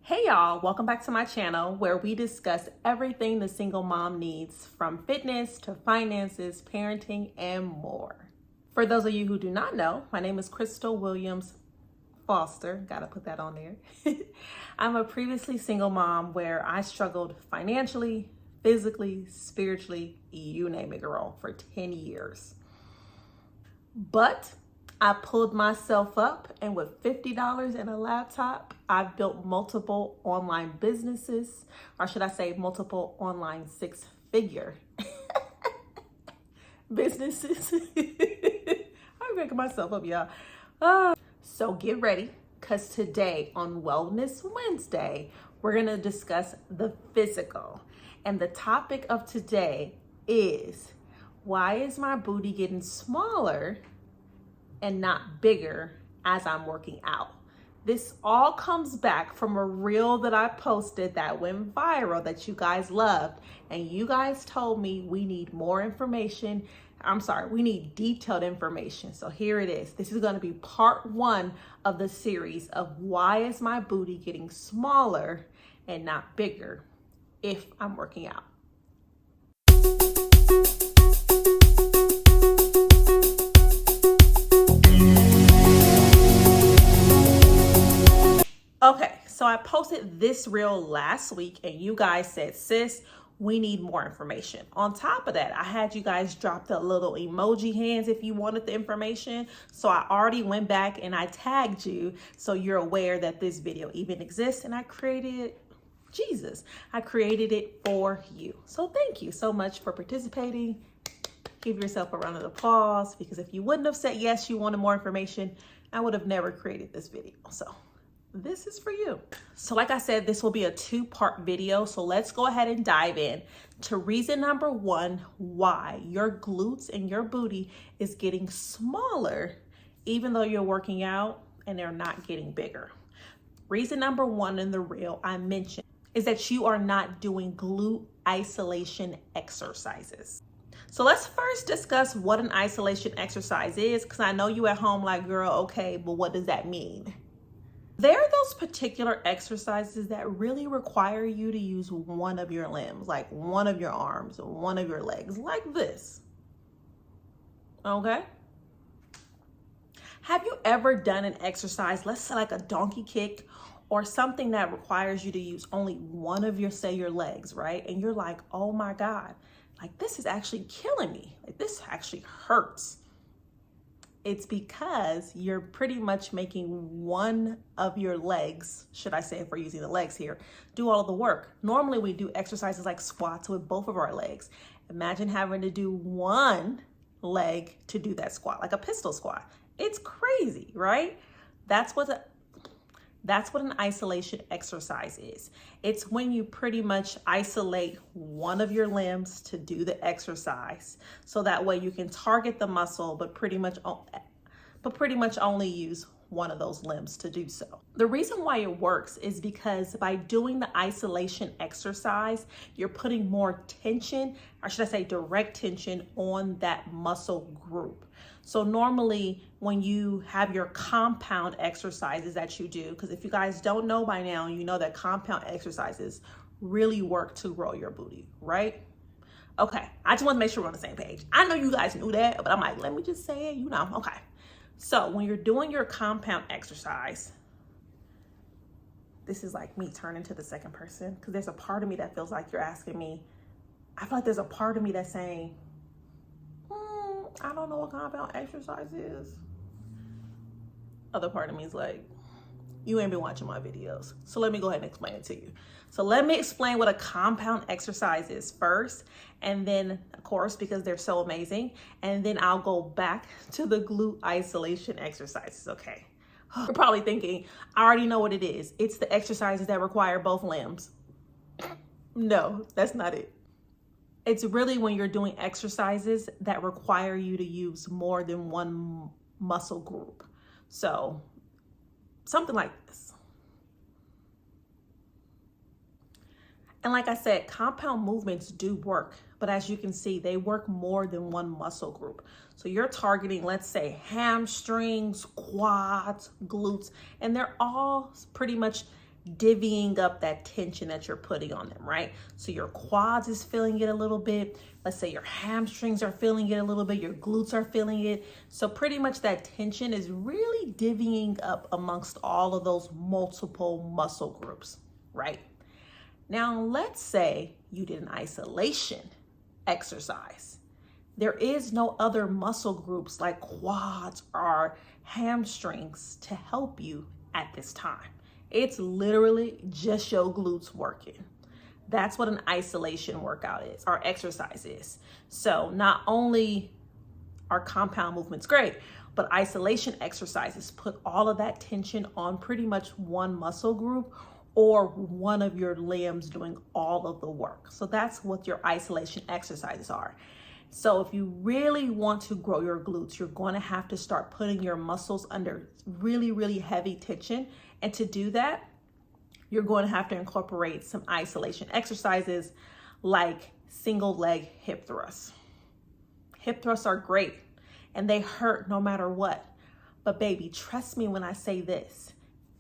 Hey y'all, welcome back to my channel where we discuss everything the single mom needs, from fitness to finances, parenting, and more. For those of you who do not know, my name is Crystal Williams Foster, gotta put that on there. I'm a previously single mom where I struggled financially, physically, spiritually, you name it, girl, for 10 years. But I pulled myself up, and with $50 and a laptop, I've built multiple online businesses, or should I say multiple online six-figure businesses. I'm making myself up, y'all. So get ready, because today on Wellness Wednesday, we're going to discuss the physical. And the topic of today is, why is my booty getting smaller and not bigger as I'm working out? This all comes back from a reel that I posted that went viral that you guys loved. And you guys told me we need more information. We need detailed information. So here it is. This is going to be part 1 of the series of why is my booty getting smaller and not bigger if I'm working out. Okay, so I posted this reel last week and you guys said, sis, we need more information. On top of that, I had you guys drop the little emoji hands if you wanted the information. So I already went back and I tagged you so you're aware that this video even exists, and I created it for you. So thank you so much for participating. Give yourself a round of applause, because if you wouldn't have said yes, you wanted more information, I would have never created this video. So this is for you. So like I said, this will be a 2-part video. So let's go ahead and dive in to reason number 1, why your glutes and your booty is getting smaller, even though you're working out, and they're not getting bigger. Reason number 1 in the reel I mentioned is that you are not doing glute isolation exercises. So let's first discuss what an isolation exercise is, because I know you at home like, girl, okay, but what does that mean? There are those particular exercises that really require you to use one of your limbs, like one of your arms, one of your legs, like this. Okay? Have you ever done an exercise, let's say like a donkey kick, or something that requires you to use only one of your legs, right? And you're like, oh my God, like this is actually killing me. Like this actually hurts. It's because you're pretty much making one of your legs, should I say, if we're using the legs here, do all of the work. Normally we do exercises like squats with both of our legs. Imagine having to do one leg to do that squat, like a pistol squat. It's crazy, right? That's what an isolation exercise is. It's when you pretty much isolate one of your limbs to do the exercise. So that way you can target the muscle, but pretty much only use one of those limbs to do so. The reason why it works is because by doing the isolation exercise, you're putting more tension, or should I say direct tension, on that muscle group. So normally when you have your compound exercises that you do, because if you guys don't know by now, you know that compound exercises really work to grow your booty, right? Okay, I just want to make sure we're on the same page. I know you guys knew that, but I'm like, let me just say it, okay. So when you're doing your compound exercise, this is like me turning to the second person, because there's a part of me that feels like you're asking me, I feel like there's a part of me that's saying, I don't know what compound exercise is. Other part of me is like, you ain't been watching my videos. So let me go ahead and explain it to you. So let me explain what a compound exercise is first. And then, of course, because they're so amazing, and then I'll go back to the glute isolation exercises, okay? You're probably thinking, I already know what it is. It's the exercises that require both limbs. No, that's not it. It's really when you're doing exercises that require you to use more than one muscle group. So something like this. And like I said, compound movements do work, but as you can see, they work more than one muscle group. So you're targeting, let's say, hamstrings, quads, glutes, and they're all pretty much divvying up that tension that you're putting on them, right? So your quads is feeling it a little bit. Let's say your hamstrings are feeling it a little bit. Your glutes are feeling it. So pretty much that tension is really divvying up amongst all of those multiple muscle groups, right? Now, let's say you did an isolation exercise. There is no other muscle groups like quads or hamstrings to help you at this time. It's literally just your glutes working. That's what an isolation workout is, or exercise is. So not only are compound movements great, but isolation exercises put all of that tension on pretty much one muscle group or one of your limbs doing all of the work. So that's what your isolation exercises are. So if you really want to grow your glutes, you're going to have to start putting your muscles under really, really heavy tension. And to do that, you're going to have to incorporate some isolation exercises like single leg hip thrusts. Hip thrusts are great and they hurt no matter what. But baby, trust me when I say this.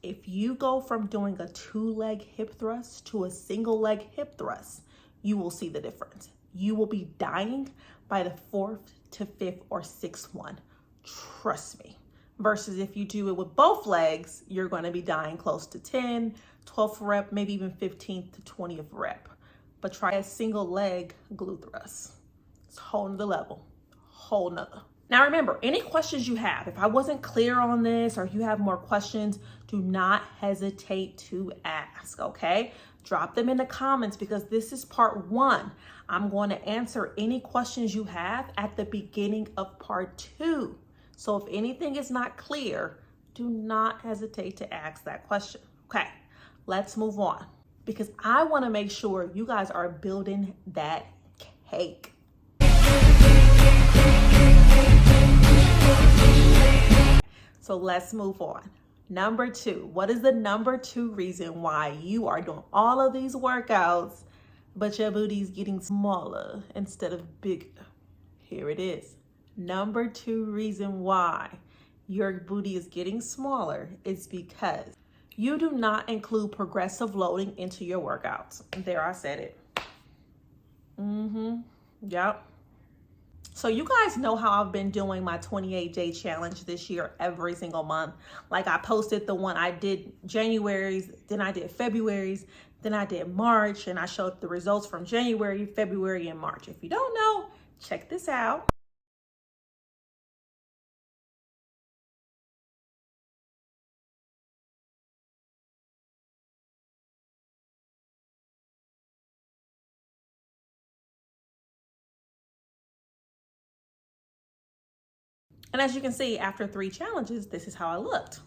If you go from doing a 2-leg hip thrust to a single leg hip thrust, you will see the difference. You will be dying by the 4th to 5th or 6th one. Trust me. Versus if you do it with both legs, you're going to be dying close to 10, 12th rep, maybe even 15th to 20th rep. But try a single leg glute thrust. It's a whole nother level, whole nother. Now remember, any questions you have, if I wasn't clear on this or if you have more questions, do not hesitate to ask, okay? Drop them in the comments because this is part 1. I'm going to answer any questions you have at the beginning of part 2. So if anything is not clear, do not hesitate to ask that question. Okay, let's move on because I want to make sure you guys are building that cake. So let's move on. Number 2, what is the number 2 reason why you are doing all of these workouts, but your booty is getting smaller instead of bigger? Here it is. Number 2 reason why your booty is getting smaller is because you do not include progressive loading into your workouts. There, I said it. Yep. So you guys know how I've been doing my 28-day challenge this year every single month. Like I posted the one I did January's, then I did February's, then I did March, and I showed the results from January, February, and March. If you don't know, check this out. And as you can see, after 3 challenges, this is how I looked.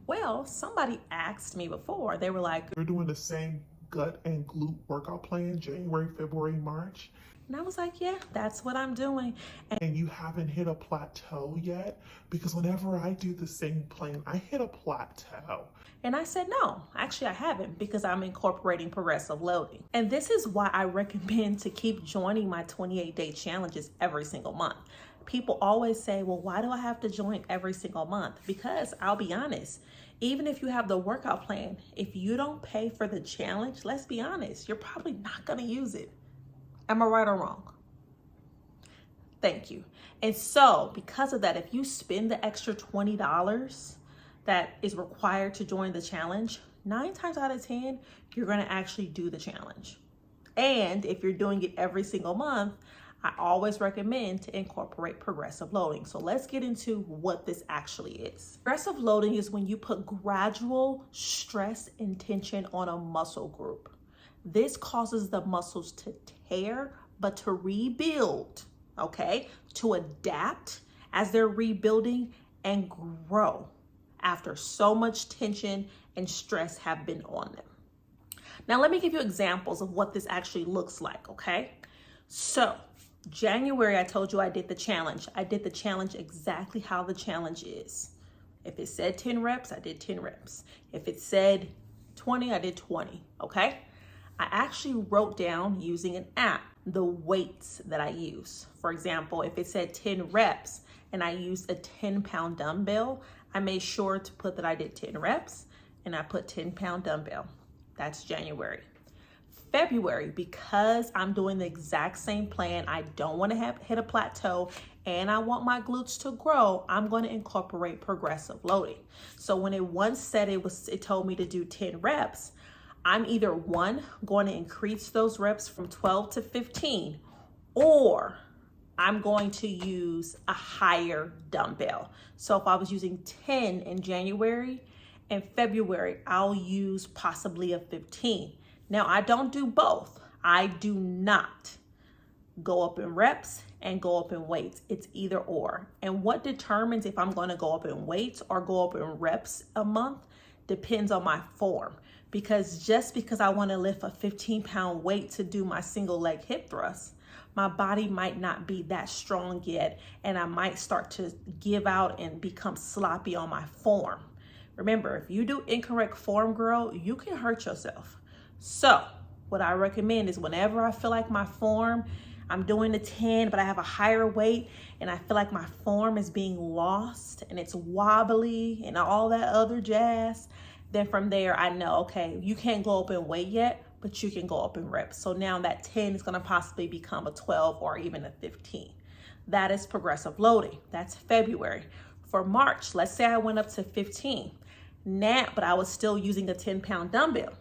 Well, somebody asked me before, they were like, "You're doing the same gut and glute workout plan, January, February, March?" And I was like, yeah, that's what I'm doing. And you haven't hit a plateau yet? Because whenever I do the same plan, I hit a plateau. And I said, no, actually I haven't because I'm incorporating progressive loading. And this is why I recommend to keep joining my 28-day challenges every single month. People always say, well, why do I have to join every single month? Because I'll be honest, even if you have the workout plan, if you don't pay for the challenge, let's be honest, you're probably not gonna use it. Am I right or wrong? Thank you. And so because of that, if you spend the extra $20 that is required to join the challenge, 9 times out of 10, you're gonna actually do the challenge. And if you're doing it every single month, I always recommend to incorporate progressive loading. So let's get into what this actually is. Progressive loading is when you put gradual stress and tension on a muscle group. This causes the muscles to tear, but to rebuild, okay? To adapt as they're rebuilding and grow after so much tension and stress have been on them. Now, let me give you examples of what this actually looks like, okay? So, January, I told you I did the challenge. I did the challenge exactly how the challenge is. If it said 10 reps, I did 10 reps. If it said 20, I did 20, okay? I actually wrote down using an app the weights that I use. For example, if it said 10 reps and I used a 10-pound dumbbell, I made sure to put that I did 10 reps. and I put 10-pound dumbbell. That's January. February, because I'm doing the exact same plan, I don't want to hit a plateau and I want my glutes to grow, I'm going to incorporate progressive loading. So when it once said it told me to do 10 reps, I'm either one, going to increase those reps from 12 to 15, or I'm going to use a higher dumbbell. So if I was using 10 in January, in February, I'll use possibly a 15. Now, I don't do both. I do not go up in reps and go up in weights. It's either or. And what determines if I'm going to go up in weights or go up in reps a month depends on my form. Because just because I want to lift a 15-pound weight to do my single leg hip thrust, my body might not be that strong yet, and I might start to give out and become sloppy on my form. Remember, if you do incorrect form, girl, you can hurt yourself. So what I recommend is whenever I feel like my form, I'm doing the 10, but I have a higher weight and I feel like my form is being lost and it's wobbly and all that other jazz, then from there I know, okay, you can't go up in weight yet, but you can go up in reps. So now that 10 is gonna possibly become a 12 or even a 15. That is progressive loading. That's February. For March, let's say I went up to 15. Now, but I was still using the 10-pound dumbbell.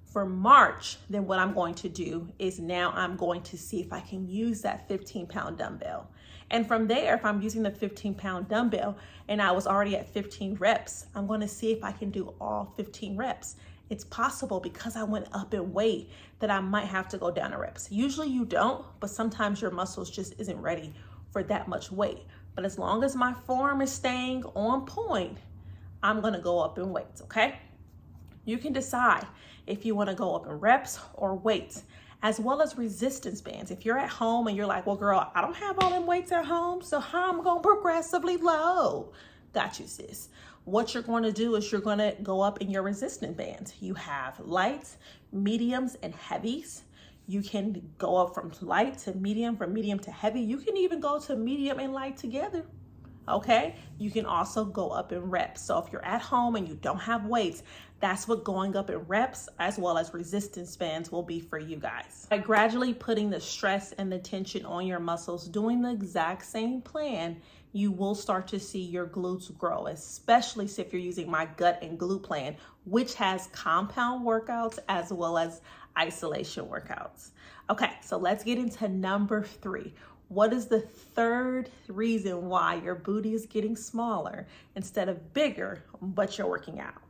For March, then what I'm going to do is now I'm going to see if I can use that 15-pound dumbbell. And from there, if I'm using the 15-pound dumbbell and I was already at 15 reps, I'm going to see if I can do all 15 reps. It's possible because I went up in weight that I might have to go down in reps. Usually you don't, but sometimes your muscles just isn't ready for that much weight. But as long as my form is staying on point, I'm going to go up in weights, okay? You can decide if you want to go up in reps or weights, as well as resistance bands. If you're at home and you're like, well, girl, I don't have all them weights at home, so how am I going to progressively load? Got you, sis. What you're going to do is you're going to go up in your resistance bands. You have lights, mediums, and heavies. You can go up from light to medium, from medium to heavy. You can even go to medium and light together. Okay, you can also go up in reps. So if you're at home and you don't have weights, that's what going up in reps as well as resistance bands will be for you guys. By gradually putting the stress and the tension on your muscles, doing the exact same plan, you will start to see your glutes grow, especially if you're using my gut and glute plan, which has compound workouts as well as isolation workouts. Okay, so let's get into number 3. What is the third reason why your booty is getting smaller instead of bigger, but you're working out?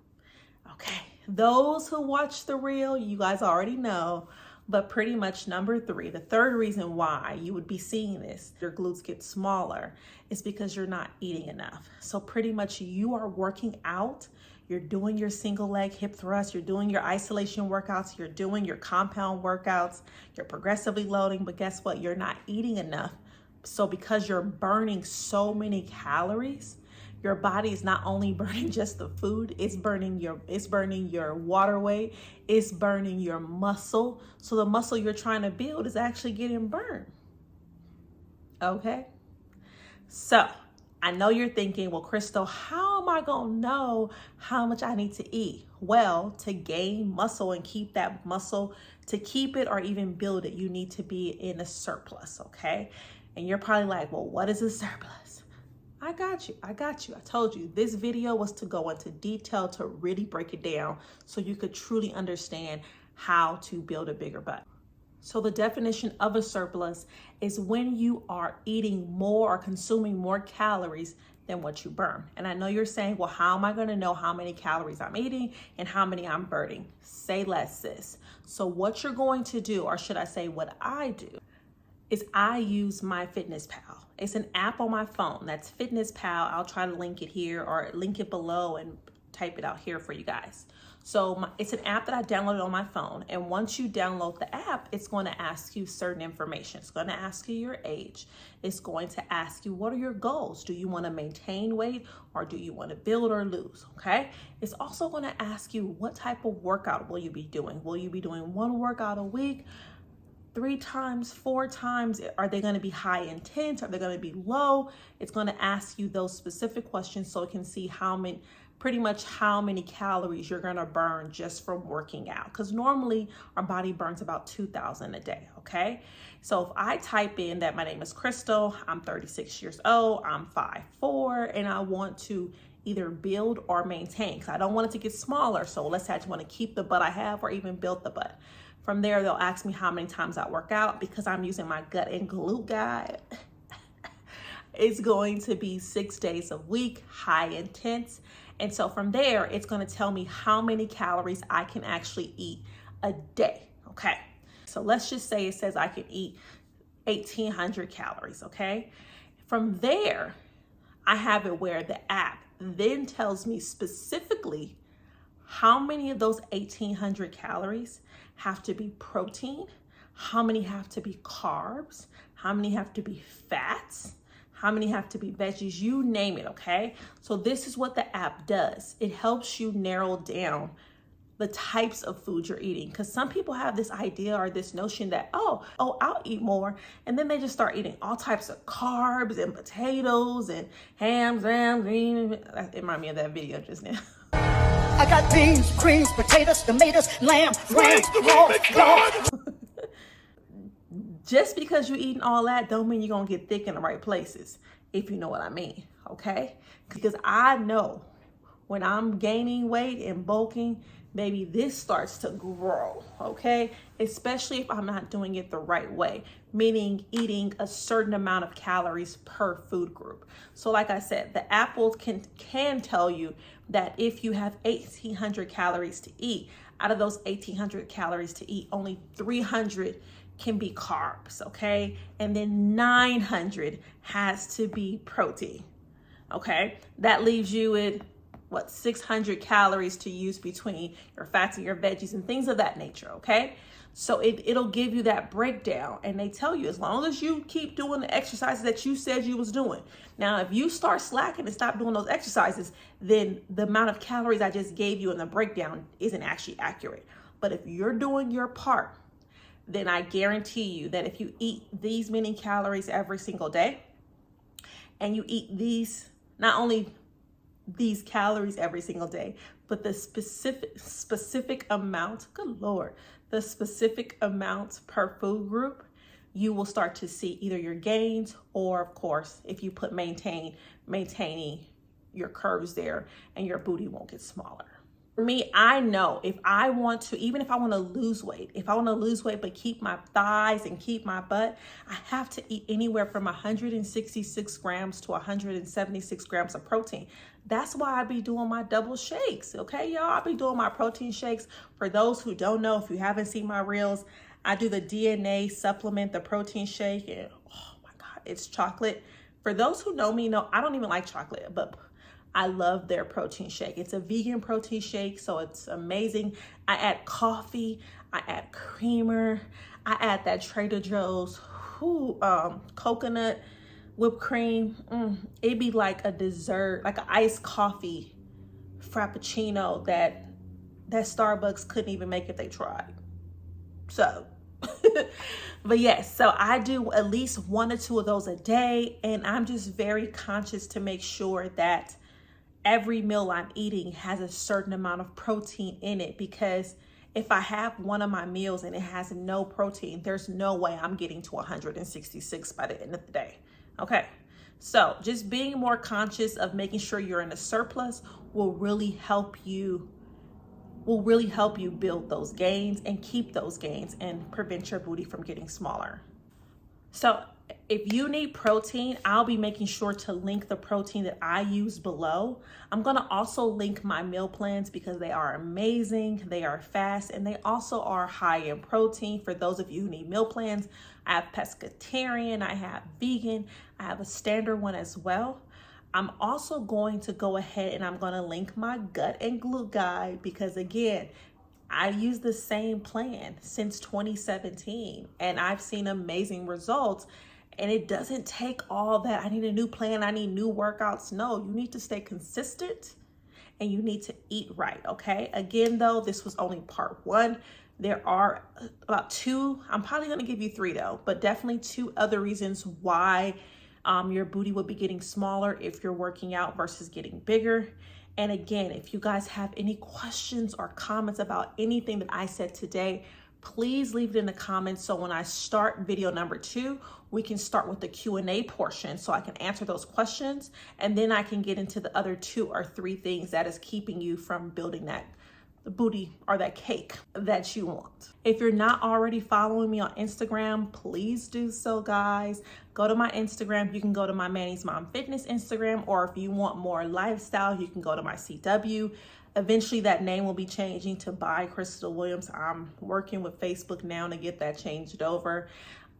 Okay, those who watch the reel, you guys already know, but pretty much number 3, the third reason why you would be seeing this, your glutes get smaller, is because you're not eating enough. So pretty much you are working out, you're doing your single leg hip thrust, you're doing your isolation workouts, you're doing your compound workouts, you're progressively loading, but guess what? You're not eating enough. So because you're burning so many calories, your body is not only burning just the food, it's burning your water weight, it's burning your muscle. So the muscle you're trying to build is actually getting burned. Okay? So I know you're thinking, well, Crystal, how am I going to know how much I need to eat? Well, to gain muscle and keep that muscle, to keep it or even build it, you need to be in a surplus, okay? And you're probably like, well, what is a surplus? I got you. I told you this video was to go into detail to really break it down so you could truly understand how to build a bigger butt. So the definition of a surplus is when you are eating more or consuming more calories than what you burn. And I know you're saying, well, how am I going to know how many calories I'm eating and how many I'm burning? Say less, sis. So what you're going to do, or should I say what I do, is I use MyFitnessPal. It's an app on my phone. That's FitnessPal. I'll try to link it here or link it below and type it out here for you guys. So it's an app that I downloaded on my phone. And once you download the app, it's going to ask you certain information. It's going to ask you your age. It's going to ask you, what are your goals? Do you want to maintain weight or do you want to build or lose? Okay. It's also going to ask you, what type of workout will you be doing? Will you be doing one workout a week? 3 times, 4 times? Are they going to be high intense? Are they going to be low? It's going to ask you those specific questions so it can see how pretty much how many calories you're gonna burn just from working out. Because normally our body burns about 2,000 a day, okay? So if I type in that my name is Crystal, I'm 36 years old, I'm 5'4", and I want to either build or maintain, because I don't want it to get smaller. So let's say I just want to keep the butt I have or even build the butt. From there, they'll ask me how many times I work out. Because I'm using my gut and glute guide, it's going to be 6 days a week, high intense. And so from there, it's going to tell me how many calories I can actually eat a day, okay? So let's just say it says I can eat 1,800 calories, okay? From there, I have it where the app then tells me specifically how many of those 1,800 calories have to be protein, how many have to be carbs, how many have to be fats, how many have to be veggies, you name it, okay? So this is what the app does. It helps you narrow down the types of food you're eating. Because some people have this idea or this notion that, oh, I'll eat more. And then they just start eating all types of carbs and potatoes and ham, green. It reminded me of that video just now. I got beans, greens, potatoes, tomatoes, lamb, ram, raw. Just because you're eating all that don't mean you're gonna get thick in the right places, if you know what I mean, okay? Because I know when I'm gaining weight and bulking, baby, this starts to grow, okay? Especially if I'm not doing it the right way, meaning eating a certain amount of calories per food group. So like I said, the apple can tell you that if you have 1,800 calories to eat, out of those 1,800 calories to eat, only 300 can be carbs, okay? And then 900 has to be protein, okay? That leaves you with, 600 calories to use between your fats and your veggies and things of that nature, okay? So it'll give you that breakdown, and they tell you as long as you keep doing the exercises that you said you was doing. Now, if you start slacking and stop doing those exercises, then the amount of calories I just gave you in the breakdown isn't actually accurate. But if you're doing your part, then I guarantee you that if you eat these many calories every single day, and you eat these, not only these calories every single day, but the specific amount, good Lord, the specific amounts per food group, you will start to see either your gains or, of course, if you put maintaining your curves there, and your booty won't get smaller. For me, I know if I want to, even if I want to lose weight, but keep my thighs and keep my butt, I have to eat anywhere from 166 grams to 176 grams of protein. That's why I be doing my double shakes, okay, y'all? I be doing my protein shakes. For those who don't know, if you haven't seen my reels, I do the DNA supplement, the protein shake, and oh my God, it's chocolate. For those who know me, know I don't even like chocolate, but I love their protein shake. It's a vegan protein shake, so it's amazing. I add coffee, I add creamer, I add that Trader Joe's coconut whipped cream. It'd be like a dessert, like an iced coffee frappuccino that Starbucks couldn't even make if they tried. So, but yes, so I do at least 1 or 2 of those a day, and I'm just very conscious to make sure that every meal I'm eating has a certain amount of protein in it, because if I have one of my meals and it has no protein, there's no way I'm getting to 166 by the end of the day. Okay, so just being more conscious of making sure you're in a surplus will really help you build those gains and keep those gains and prevent your booty from getting smaller. So if you need protein, I'll be making sure to link the protein that I use below. I'm gonna also link my meal plans because they are amazing, they are fast, and they also are high in protein. For those of you who need meal plans, I have pescatarian, I have vegan, I have a standard one as well. I'm also going to go ahead and I'm gonna link my gut and glute guide, because again, I use the same plan since 2017 and I've seen amazing results. And it doesn't take all that, I need a new plan, I need new workouts. No, you need to stay consistent and you need to eat right, okay? Again, though, this was only part 1. There are about 2, I'm probably gonna give you 3 though, but definitely 2 other reasons why your booty would be getting smaller if you're working out versus getting bigger. And again, if you guys have any questions or comments about anything that I said today, please leave it in the comments. So when I start video number 2, we can start with the Q&A portion so I can answer those questions. And then I can get into the other 2 or 3 things that is keeping you from building that booty or that cake that you want. If you're not already following me on Instagram, please do so, guys. Go to my Instagram. You can go to my Manny's Mom Fitness Instagram, or if you want more lifestyle, you can go to my CW. Eventually that name will be changing to By Crystal Williams. I'm working with Facebook now to get that changed over.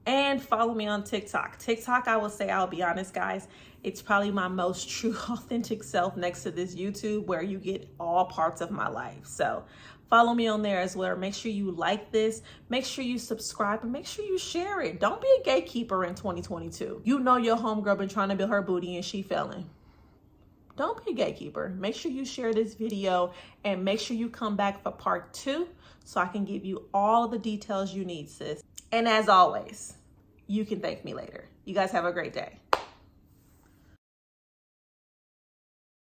And follow me on TikTok. TikTok, I will say, I'll be honest, guys, it's probably my most true, authentic self next to this YouTube, where you get all parts of my life. So follow me on there as well. Make sure you like this. Make sure you subscribe, and make sure you share it. Don't be a gatekeeper in 2022. You know your homegirl been trying to build her booty and she failing. Don't be a gatekeeper. Make sure you share this video, and make sure you come back for part 2 so I can give you all the details you need, sis. And as always, you can thank me later. You guys have a great day.